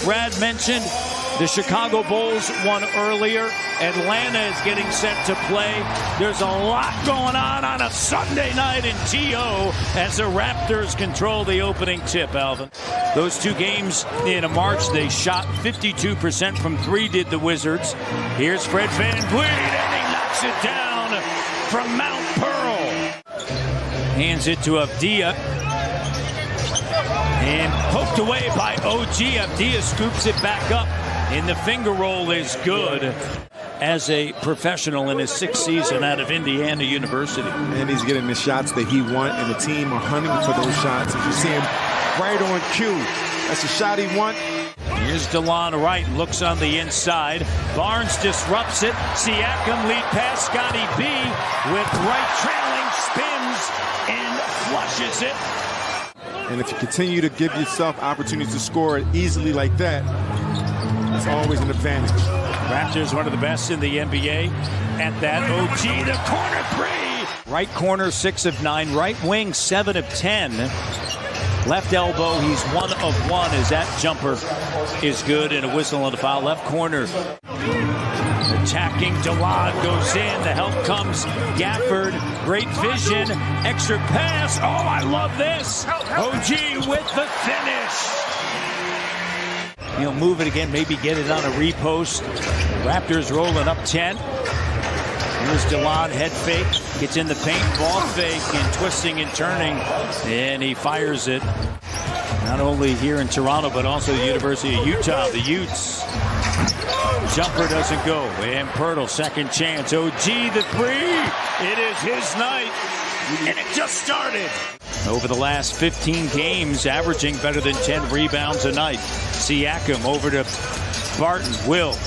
Brad mentioned, the Chicago Bulls won earlier. Atlanta is getting set to play. There's a lot going on a Sunday night in TO as the Raptors control the opening tip, Alvin. Those two games in March, they shot 52% from three, did the Wizards. Here's Fred VanVleet, and he knocks it down from Mount Pearl. Hands it to Avdija. And poked away by OG. Avdija scoops it back up. And the finger roll is good as a professional in his 6th season out of Indiana University. And he's getting the shots that he wants, and the team are hunting for those shots. As you see him right on cue. That's the shot he wants. Here's DeLon Wright, looks on the inside. Barnes disrupts it. Siakam lead pass, Scotty B with Wright trailing, spins and flushes it. And if you continue to give yourself opportunities to score it easily like that, it's always an advantage. Raptors, one of the best in the NBA at that. OG, the corner three. Right corner, 6 of 9. Right wing, 7 of 10. Left elbow, he's 1 of 1 as that jumper is good and a whistle on the foul. Left corner, attacking DeLon goes in. The help comes Gafford. Great vision. Extra pass. Oh, I love this. OG with the finish. He'll move it again, maybe get it on a repost. Raptors rolling up 10. Here's DeLon, head fake, gets in the paint, ball fake, and twisting and turning, and he fires it. Not only here in Toronto, but also the University of Utah, the Utes. Jumper doesn't go, and Pirtle, second chance. OG, the three, it is his night, and it just started. Over the last 15 games, averaging better than 10 rebounds a night. Siakam over to Barton. Will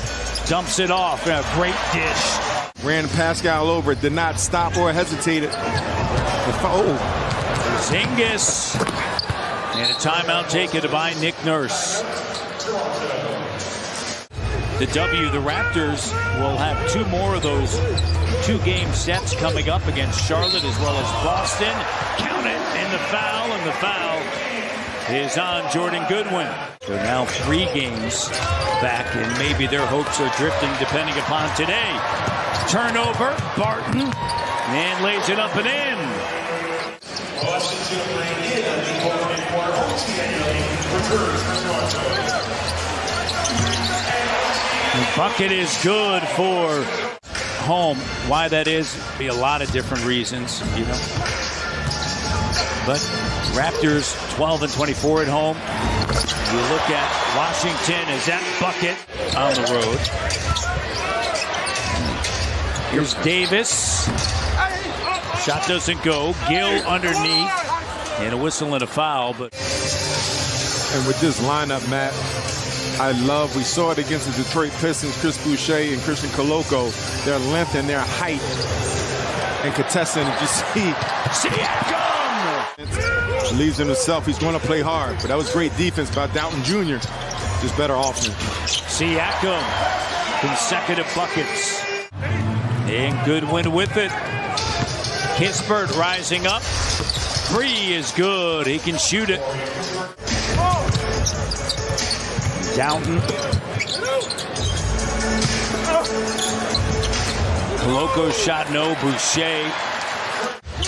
dumps it off. A great dish. Ran Pascal over. Did not stop or hesitated. Zingis. And a timeout taken by Nick Nurse. The Raptors will have 2 more of those 2-game sets coming up against Charlotte as well as Boston. Count it, and the foul is on Jordan Goodwin. They're now 3 games back, and maybe their hopes are drifting depending upon today. Turnover, Barton, and lays it up and in. The bucket is good for home. Why that is, be a lot of different reasons, you know. But Raptors 12 and 24 at home. You look at Washington as that bucket on the road. Here's Davis. Shot doesn't go. Gill underneath. And a whistle and a foul. But and with this lineup, Matt, we saw it against the Detroit Pistons, Chris Boucher and Christian Coloco, their length and their height and contesting. You see, Siakam believes in himself. He's going to play hard, but that was great defense by Downton Jr. Just better offense. Siakam, consecutive buckets. And Goodwin with it. Kispert rising up. 3 is good. He can shoot it. Downton. Coloco's shot, no. Boucher.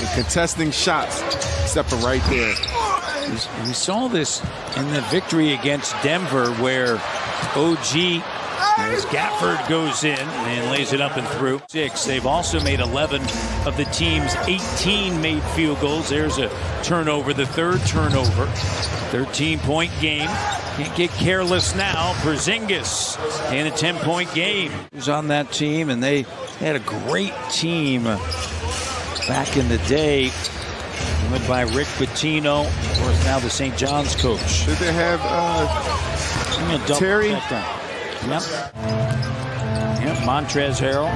And contesting shots, except for right there. We saw this in the victory against Denver where OG, as Gafford goes in and lays it up and through. 6. They've also made 11 of the team's 18 made field goals. There's a turnover, the 3rd turnover. 13-point game. Can't get careless now. Porzingis in a 10-point game. Who's on that team, and they had a great team back in the day. Led by Rick Pitino, of course now the St. John's coach. Did they have Terry? Yep. Montrezl Harrell.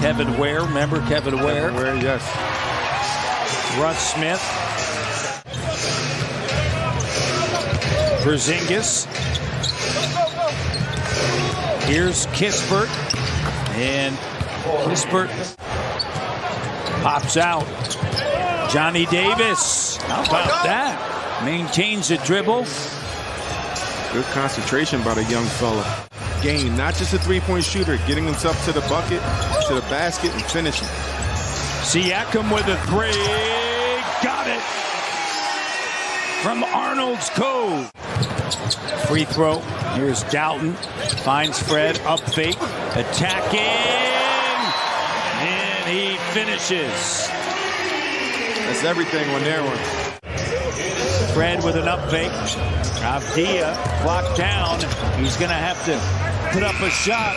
Kevin Ware. Remember Kevin Ware? Ware, yes. Russ Smith. Porzingis. Here's Kispert. And Kispert pops out. Johnny Davis. How about that? Maintains the dribble. Good concentration by the young fella. Game, not just a three-point shooter, getting himself to the bucket, to the basket, and finishing. Siakam with a three. Got it. From Arnold's Cove. Free throw. Here's Doughton. Finds Fred. Up fake. Attacking. And he finishes. That's everything on their one. Fred with an up fake. Avdia blocked down. He's going to have to put up a shot.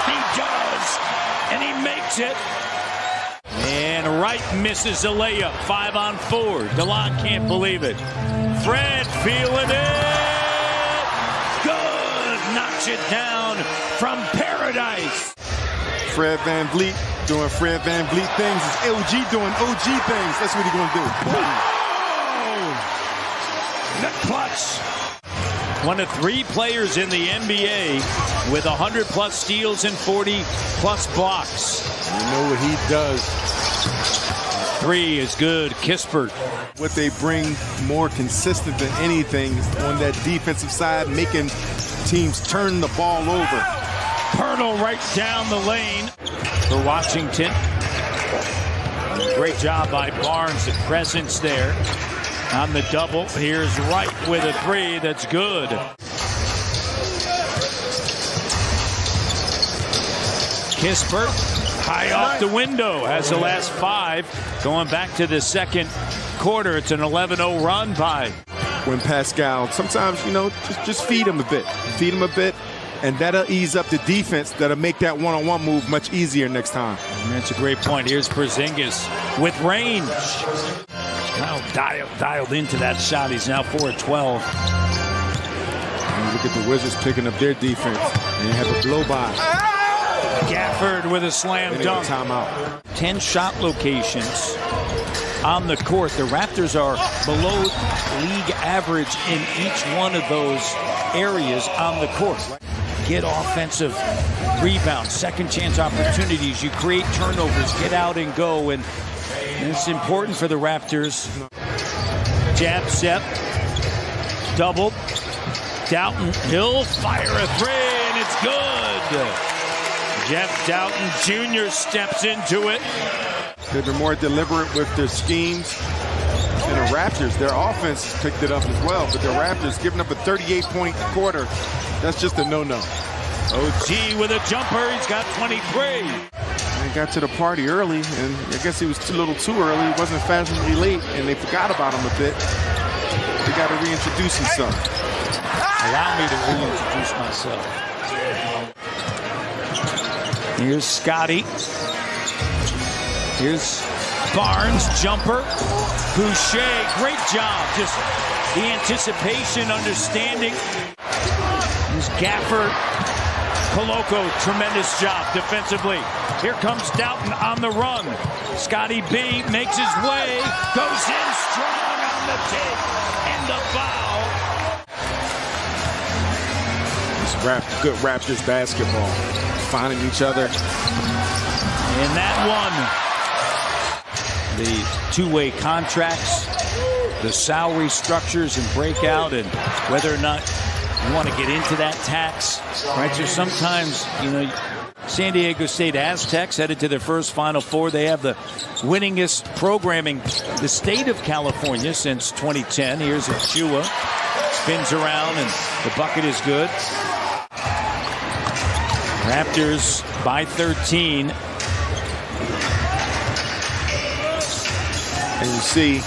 He does. And he makes it. And Wright misses a layup. 5 on 4. DeLon can't believe it. Fred feeling it. Good. Knocks it down from paradise. Fred VanVleet doing Fred VanVleet things. It's OG doing OG things. That's what he's going to do. Oh, the clutch. One of 3 players in the NBA with 100+ steals and 40+ blocks. You know what he does. 3 is good. Kispert. What they bring more consistent than anything on that defensive side, making teams turn the ball over. Pirtle right down the lane for Washington. Great job by Barnes. The presence there on the double. Here's Wright with a 3 that's good. Kispert high off the window has the last 5. Going back to the second quarter, it's an 11-0 run by. When Pascal, sometimes, you know, just feed him a bit. Feed him a bit, and that'll ease up the defense. That'll make that one-on-one move much easier next time. That's a great point. Here's Porzingis with range. Now dialed into that shot. He's now 4-12. And look at the Wizards picking up their defense. And you have a blow-by. Gafford with a slam dunk. Timeout. 10 shot locations on the court. The Raptors are below league average in each one of those areas on the court. Get offensive rebounds, second chance opportunities. You create turnovers, get out and go. And it's important for the Raptors. Jab set, double. Doughton, he'll fire a 3, and it's good. Jeff Doughton Jr. steps into it. They've been more deliberate with their schemes. And the Raptors, their offense has picked it up as well. But the Raptors giving up a 38-point quarter, that's just a no-no. OG with a jumper. He's got 23. They got to the party early, and I guess he was a little too early. He wasn't fashionably late, and they forgot about him a bit. They got to reintroduce himself. Allow me to reintroduce myself. Here's Scotty. Here's Barnes, jumper. Boucher, great job. Just the anticipation, understanding. Here's Gafford. Koloko, tremendous job defensively. Here comes Doughton on the run. Scotty B makes his way, goes in strong on the take, and the foul. It's good Raptors basketball. Finding each other. And that one, the two-way contracts, the salary structures and breakout, and whether or not you want to get into that tax, right? So sometimes, you know, San Diego State Aztecs headed to their first Final Four. They have the winningest programming the state of California since 2010. Here's Achua, spins around, and the bucket is good. Raptors by 13. And you see,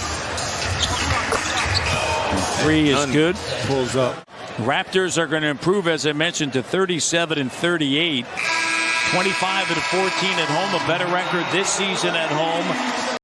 3 is good. Pulls up. Raptors are going to improve, as I mentioned, to 37 and 38. 25 and 14 at home, a better record this season at home.